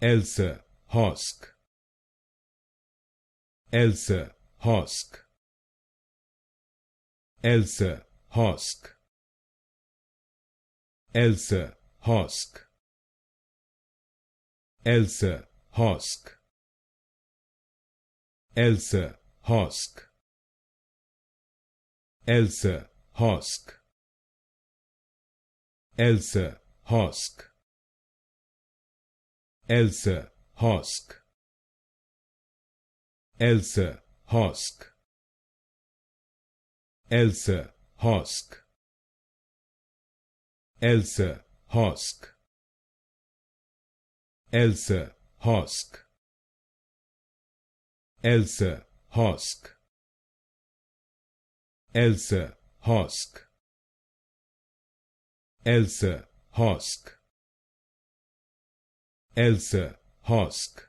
Elsa Hosk, Elsa Hosk, Elsa Hosk, Elsa Hosk, Elsa Hosk, Elsa Hosk, Elsa Hosk, Elsa Hosk, Elsa Hosk, Elsa Hosk, Elsa Hosk, Elsa Hosk, Elsa Hosk, Elsa Hosk, Elsa Hosk, Elsa Hosk, Elsa Hosk,